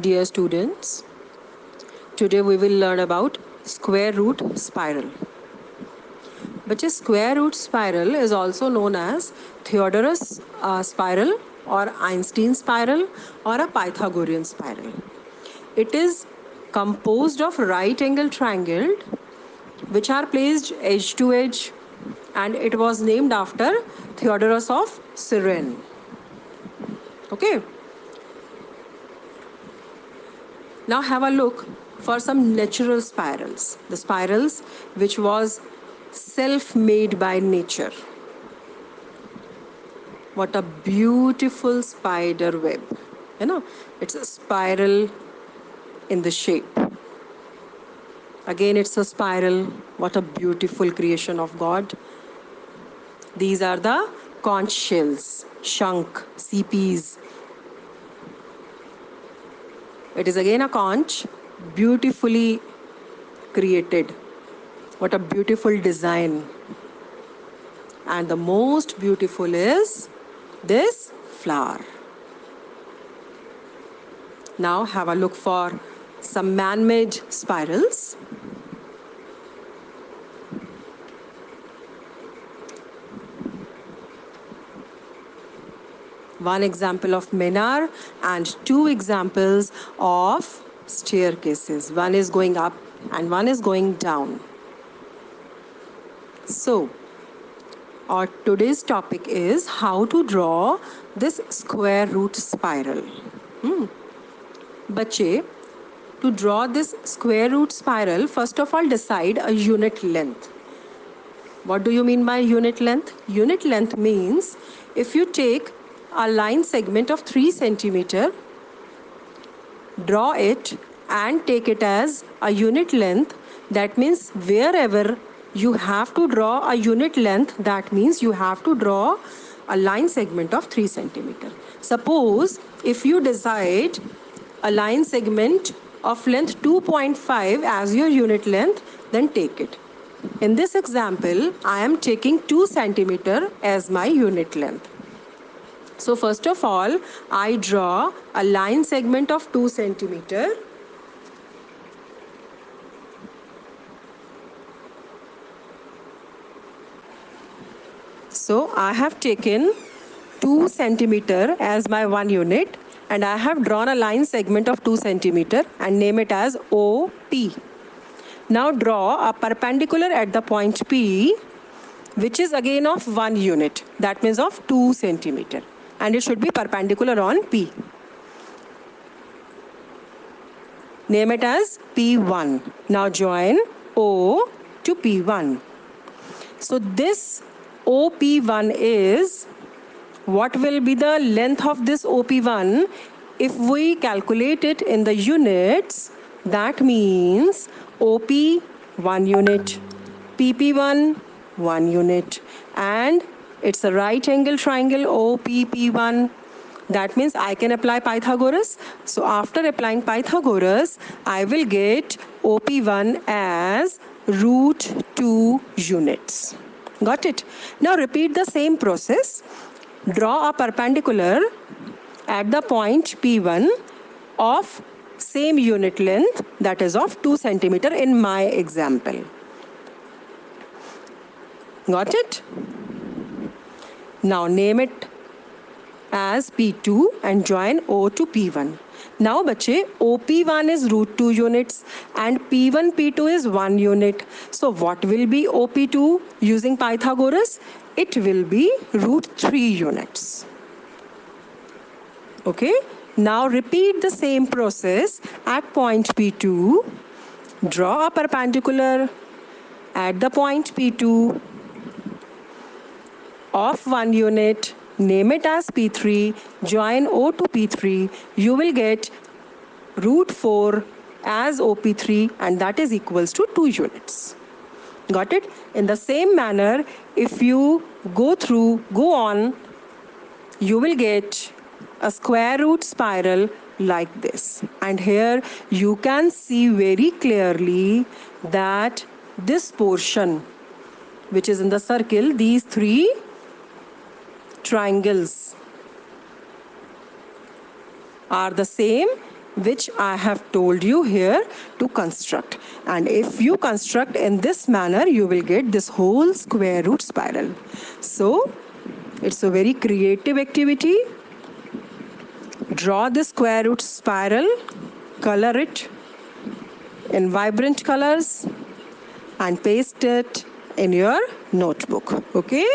Dear students, today we will learn about square root spiral. But a square root spiral is also known as Theodorus spiral or Einstein spiral or a Pythagorean spiral. It is composed of right angle triangles which are placed edge to edge, and it was named after Theodorus of Cyrene. Okay. Now have a look for some natural spirals. The spirals which was self-made by nature. What a beautiful spider web. It's a spiral in the shape. Again, it's a spiral. What a beautiful creation of God. These are the conch shells, shunk, sepies. It is again a conch, beautifully created. What a beautiful design. And the most beautiful is this flower. Now have a look for some man-made spirals. One example of minar and two examples of staircases. One is going up and one is going down. So, our today's topic is how to draw this square root spiral. Bache, to draw this square root spiral, first of all decide a unit length. What do you mean by unit length? Unit length means if you take a line segment of 3 centimeter, draw it and take it as a unit length. That means wherever you have to draw a unit length, that means you have to draw a line segment of 3 centimeter. Suppose if you decide a line segment of length 2.5 as your unit length, then take it. In this example, I am taking 2 centimeter as my unit length. So first of all, I draw a line segment of 2 centimeter. So I have taken 2 centimeter as my 1 unit, and I have drawn a line segment of 2 centimeter and name it as OP. Now draw a perpendicular at the point P, which is again of 1 unit. That means of 2 centimeter. And it should be perpendicular on P. Name it as P1. Now join O to P1. So this OP1 is, what will be the length of this OP1? If we calculate it in the units, that means OP 1 unit, PP1 1 unit, and it's a right angle triangle OPP1. That means I can apply Pythagoras. So after applying Pythagoras, I will get OP1 as root 2 units. Got it? Now repeat the same process. Draw a perpendicular at the point P1 of same unit length, that is of 2 centimeter in my example. Got it? Now name it as P2 and join O to P1. Now bache, OP1 is root 2 units and P1, P2 is 1 unit. So what will be OP2 using Pythagoras? It will be root 3 units. Okay. Now repeat the same process at point P2. Draw a perpendicular at the point P2 of 1 unit. Name it as P3, join O to P3, you will get root 4 as OP3, and that is equals to 2 units. Got it? In the same manner, if you go on, you will get a square root spiral like this. And here you can see very clearly that this portion, which is in the circle, these 3 triangles are the same which I have told you here to construct. And if you construct in this manner, you will get this whole square root spiral. So it's a very creative activity. Draw the square root spiral, color it in vibrant colors, and paste it in your notebook. Okay?